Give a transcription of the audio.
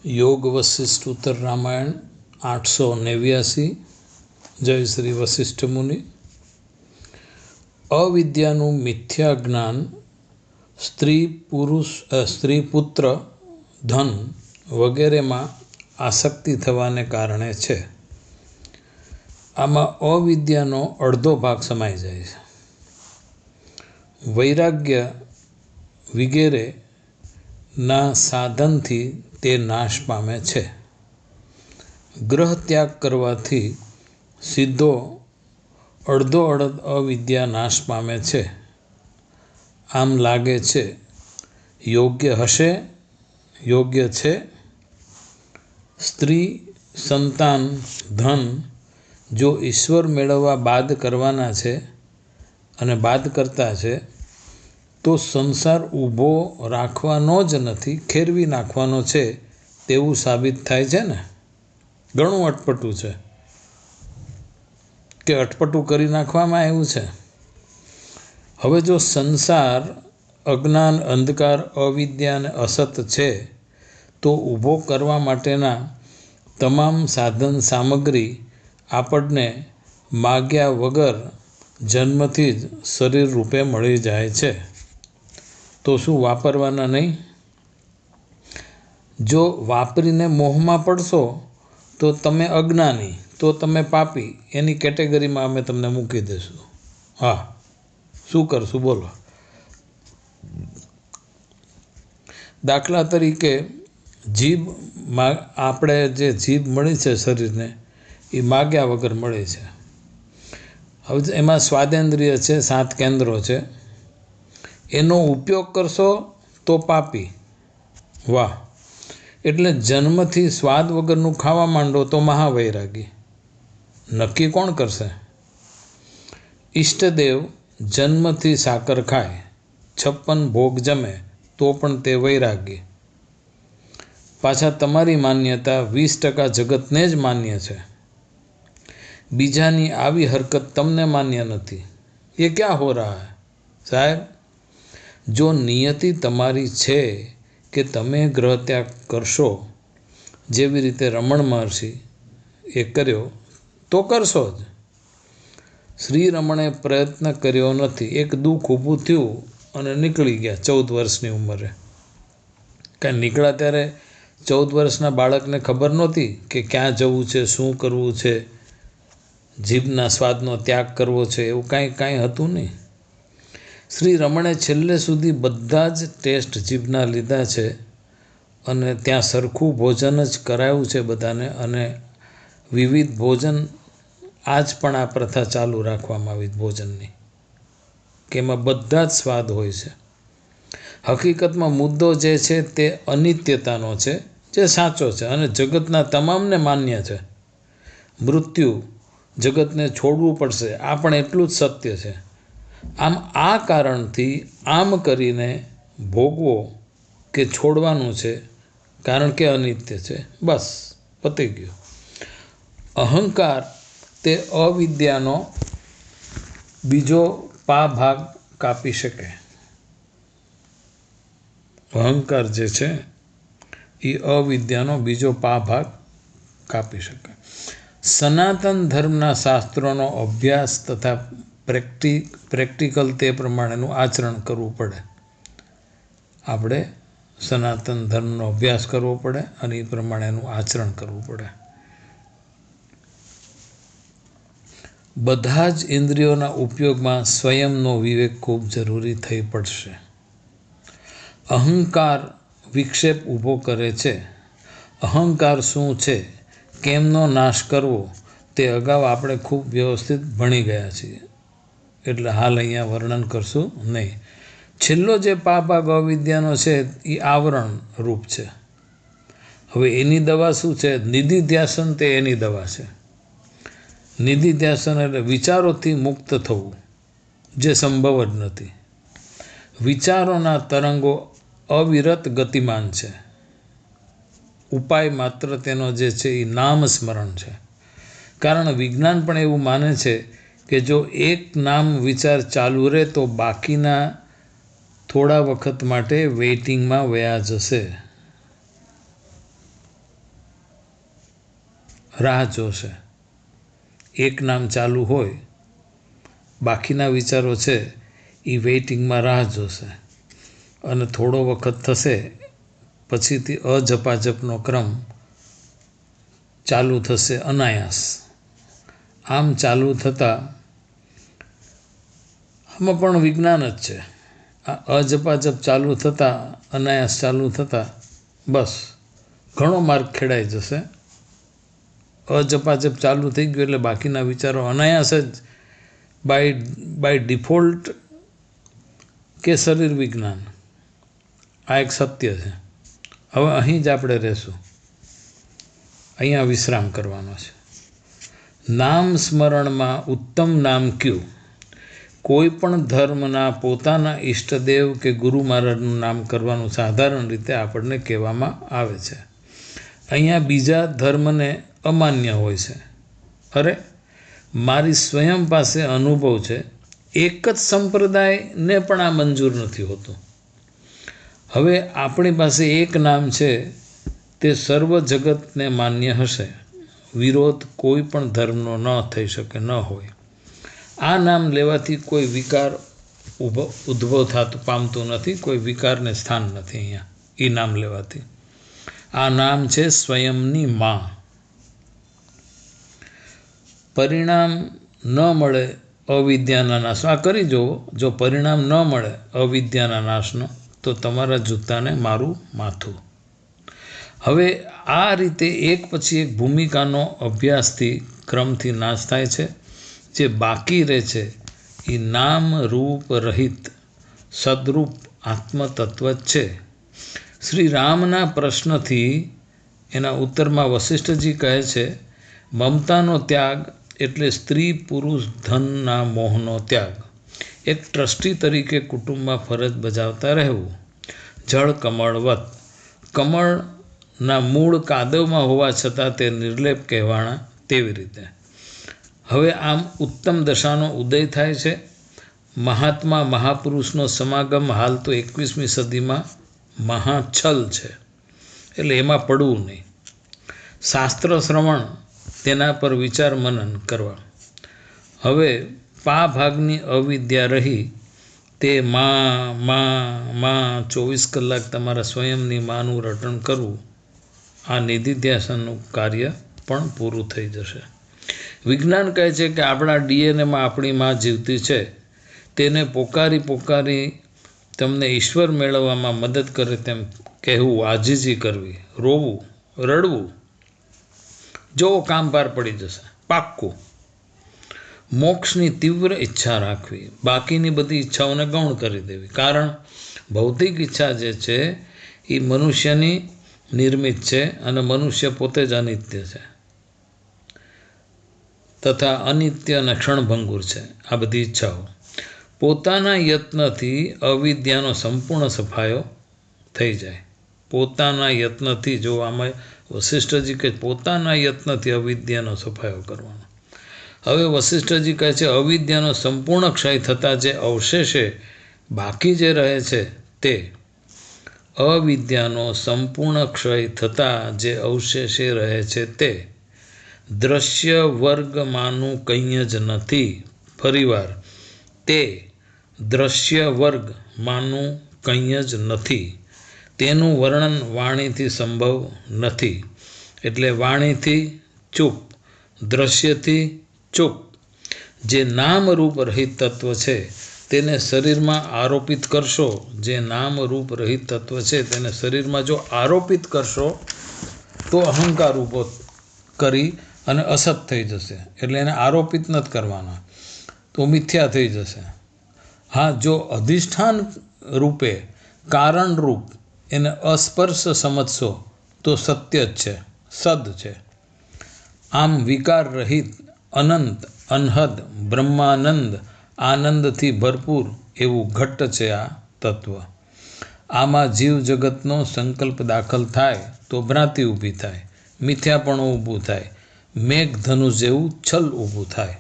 योग वशिष्ठ उत्तर रामायण 889। जय श्री वशिष्ठ मुनि। अविद्याનું મિથ્યા જ્ઞાન સ્ત્રી પુત્ર ધન વગેરેમાં આસક્તિ થવાને કારણે છે. આમાં અવિદ્યાનો અડધો ભાગ સમાઈ જાય છે. વૈરાગ્ય વગેરેના સાધનથી તે નાશ પામે છે. ગ્રહ ત્યાગ કરવાથી સીધો અડધો અવિદ્યા નાશ પામે છે. આમ લાગે છે યોગ્ય છે. સ્ત્રી, સંતાન, ધન જો ઈશ્વર મેળવવા બાદ કરવાના છે અને બાદ કરતા છે તો સંસાર ઊભો રાખવાનો જ નથી, ખેરવી નાખવાનો છે તેવું સાબિત થાય છે ને. ઘણું અટપટું છે કે અટપટું કરી નાખવામાં આવ્યું છે. હવે જો સંસાર અજ્ઞાન, અંધકાર, અવિદ્યા અને અસત છે તો ઊભો કરવા માટેના તમામ સાધન સામગ્રી આપણને માગ્યા વગર જન્મથી જ શરીર રૂપે મળી જાય છે. તો શું વાપરવાના નહીં? જો વાપરીને મોહમાં પડશો તો તમે અજ્ઞાની, તો તમે પાપી, એની કેટેગરીમાં અમે તમને મૂકી દઈશું. હા, શું કરશું બોલો? દાખલા તરીકે જીભ, આપણે જે જીભ મળી છે શરીરને એ માગ્યા વગર મળી છે. હવે એમાં સ્વાદેન્દ્રિય છે, 7 કેન્દ્રો છે. એનો ઉપયોગ કરશો તો પાપી. વાહ! એટલે જન્મથી સ્વાદ વગરનું ખાવા માંડો તો મહાવૈરાગી. નક્કી કોણ કરશે? ઈષ્ટદેવ જન્મથી સાકર ખાય, 56 ભોગ જમે તો પણ તે વૈરાગી. પાછા તમારી માન્યતા 20% જગતને જ માન્ય છે. બીજાની આવી હરકત તમને માન્ય નથી. એ ક્યાં હો રહા હૈ સાહેબ? જો નિયતિ તમારી છે કે તમે ગ્રહ ત્યાગ કરશો, જેવી રીતે રમણ મહર્ષિ એ કર્યો તો કરશો જ. શ્રી રમણે પ્રયત્ન કર્યો નથી. એક દુઃખ ઊભું થયું અને નીકળી ગયા 14 વર્ષની ઉંમરે. કાંઈ નીકળ્યા ત્યારે 14 વર્ષના બાળકને ખબર નહોતી કે ક્યાં જવું છે, શું કરવું છે, જીભના સ્વાદનો ત્યાગ કરવો છે, એવું કાંઈ હતું નહીં. શ્રી રમણે છેલ્લે સુધી બધા જ ટેસ્ટ જીભના લીધા છે અને ત્યાં સરખું ભોજન જ કરાયું છે બધાને. અને વિવિધ ભોજન, આજ પણ આ પ્રથા ચાલુ રાખવામાં આવી ભોજનની, કે એમાં બધા જ સ્વાદ હોય છે. હકીકતમાં મુદ્દો જે છે તે અનિત્યતાનો છે, જે સાચો છે અને જગતના તમામને માન્ય છે. મૃત્યુ, જગતને છોડવું પડશે, આ પણ એટલું જ સત્ય છે. આમ આ કારણથી આમ કરીને ભોગવો કે છોડવાનું છે, કારણ કે અનિત્ય છે. બસ પતી ગયું. અહંકાર તે અવિદ્યાનો બીજો ભાગ કાપી શકે. અહંકાર જે છે એ અવિદ્યાનો બીજો ભાગ કાપી શકે. સનાતન ધર્મના શાસ્ત્રોનો અભ્યાસ તથા પ્રેક્ટિકલ તે પ્રમાણેનું આચરણ કરવું પડે. આપણે સનાતન ધર્મનો અભ્યાસ કરવો પડે અને એ પ્રમાણેનું આચરણ કરવું પડે. બધા જ ઇન્દ્રિયોના ઉપયોગમાં સ્વયંનો વિવેક ખૂબ જરૂરી થઈ પડશે. અહંકાર વિક્ષેપ ઊભો કરે છે. અહંકાર શું છે, કેમનો નાશ કરવો, તે અગાઉ આપણે ખૂબ વ્યવસ્થિત ભણી ગયા છીએ, એટલે હાલ અહીંયા વર્ણન કરશું નહીં. છેલ્લો જે ભાગ અવિદ્યાનો છે એ આવરણ રૂપ છે. હવે એની દવા શું છે? નિધિધ્યાસન તે એની દવા છે. નિધિધ્યાસન એટલે વિચારોથી મુક્ત થવું, જે સંભવ જ નથી. વિચારોના તરંગો અવિરત ગતિમાન છે. ઉપાય માત્ર તેનો જે છે એ નામ સ્મરણ છે. કારણ વિજ્ઞાન પણ એવું માને છે કે જો એક નામ વિચાર ચાલુ રહે તો બાકીના થોડા વખત માટે વેઇટિંગમાં વયા જશે. રાહ જોશે. એક નામ ચાલુ હોય, બાકીના વિચારો છે એ વેઇટિંગમાં રાહ જોશે અને થોડો વખત થશે પછીથી અજપાજપનો ક્રમ ચાલુ થશે અનાયાસ. આમ ચાલુ થતાં આમાં પણ વિજ્ઞાન જ છે. આ અજપાજપ ચાલુ થતાં, અનાયાસ ચાલુ થતાં બસ ઘણો માર્ગ ખેડાઈ જશે. અજપાજપ ચાલુ થઈ ગયું એટલે બાકીના વિચારો અનાયાસ જ બાય ડિફોલ્ટ કે શરીર વિજ્ઞાન. આ એક સત્ય છે. હવે અહીં જ આપણે રહેશું, અહીંયા વિશ્રામ કરવાનો છે. નામ સ્મરણમાં ઉત્તમ નામ કયું? કોઈ પણ ધર્મના પોતાના ઈષ્ટદેવ કે ગુરુ મહારાજનું નામ કરવાનું સાધારણ રીતે આપણને કહેવામાં આવે છે. અહીંયા બીજા ધર્મને અમાન્ય હોય છે. અરે, મારી સ્વયં પાસે અનુભવ છે, એક જ સંપ્રદાયને પણ આ મંજૂર નથી હોતું. હવે આપણી પાસે એક નામ છે, તે સર્વ જગતને માન્ય હશે. વિરોધ કોઈ પણ ધર્મનો ન થઈ શકે, ન હોય. આ નામ લેવાથી કોઈ વિકાર ઉદ્ભવ પામતું નથી, કોઈ વિકારને સ્થાન નથી અહીંયા એ નામ લેવાથી. આ નામ છે સ્વયંની માં. પરિણામ ન મળે અવિદ્યાના નાશ. આ કરી જુઓ, જો પરિણામ ન મળે અવિદ્યાના નાશનો તો તમારા જૂતાને મારું માથું. હવે આ રીતે એક પછી એક ભૂમિકાનો અભ્યાસથી ક્રમથી નાશ થાય છે. જે બાકી રહે છે એ નામ રૂપ રહિત સદરૂપ આત્મતત્વ જ છે. શ્રી રામના પ્રશ્નથી એના ઉત્તરમાં વશિષ્ઠજી કહે છે, મમતાનો ત્યાગ એટલે સ્ત્રી પુરુષ ધનના મોહનો ત્યાગ. એક ટ્રસ્ટી તરીકે કુટુંબમાં ફરજ બજાવતા રહેવું. જળ કમળવત. કમળના મૂળ કાદવમાં હોવા છતાં તે નિર્લેપ કહેવાણા તેવી રીતે. હવે આમ ઉત્તમ દશાનો ઉદય થાય છે. મહાત્મા મહાપુરુષનો સમાગમ હાલ તો 21મી સદીમાં મહાછલ છે, એટલે એમાં પડવું નહીં. શાસ્ત્ર શ્રવણ, તેના પર વિચાર મનન કરવા. હવે ભાગની અવિદ્યા રહી તે માં 24 કલાક તમારા સ્વયંની માનું રટણ કરવું. આ નિધિધ્યાસનનું કાર્ય પણ પૂરું થઈ જશે. વિજ્ઞાન કહે છે કે આપણા ડીએનએમાં આપણી માં જીવતી છે. તેને પોકારી તમને ઈશ્વર મેળવવામાં મદદ કરે તેમ કહેવું, આજીજી કરવી, રોવું, રડવું. જો કામ પાર પડી જશે પાક્કું. મોક્ષની તીવ્ર ઈચ્છા રાખવી, બાકીની બધી ઈચ્છાઓને ગૌણ કરી દેવી. કારણ ભૌતિક ઈચ્છા જે છે એ મનુષ્યની નિર્મિત છે અને મનુષ્ય પોતે જ અનિત્ય છે તથા અનિત્ય અને ક્ષણભંગુર છે. આ બધી ઈચ્છાઓ પોતાના યત્નથી અવિદ્યાનો સંપૂર્ણ સફાયો થઈ જાય. પોતાના યત્નથી, જો આમાં વશિષ્ઠજી કહે પોતાના યત્નથી અવિદ્યાનો સફાયો કરવાનો. હવે વશિષ્ઠજી કહે છે અવિદ્યાનો સંપૂર્ણ ક્ષય થતાં જે અવશેષે બાકી જે રહે છે તે અવિદ્યાનો સંપૂર્ણ ક્ષય થતાં જે અવશેષે રહે છે તે દ્રશ્ય વર્ગમાંનું કંઈ જ નથી. ફરીવાર, તે દ્રશ્ય વર્ગમાંનું કંઈ જ નથી. તેનું વર્ણન વાણીથી સંભવ નથી. એટલે વાણીથી ચૂપ, દ્રશ્યથી ચૂપ. જે નામરૂપ રહિત તત્વ છે તેને શરીરમાં આરોપિત કરશો. જે નામરૂપ રહિત તત્વ છે તેને શરીરમાં જો આરોપિત કરશો તો અહંકાર ઊભો કરી અને અસત થઈ જશે. એટલે એને આરોપિત નથી કરવાના, તો મિથ્યા થઈ જશે. હા, જો અધિષ્ઠાન રૂપે કારણ રૂપ એને અસ્પર્શ સમજશો તો સત્ય જ છે, સદ છે. આમ વિકાર રહિત અનંત અનહદ બ્રહ્માનંદ આનંદથી ભરપૂર એવું ઘટ્ટ છે આ તત્વ. આમાં જીવ જગતનો સંકલ્પ દાખલ થાય તો ભ્રાંતિ ઊભી થાય, મિથ્યાપણું ઊભું થાય, મેઘધનુષ જેવું છલ ઊભું થાય.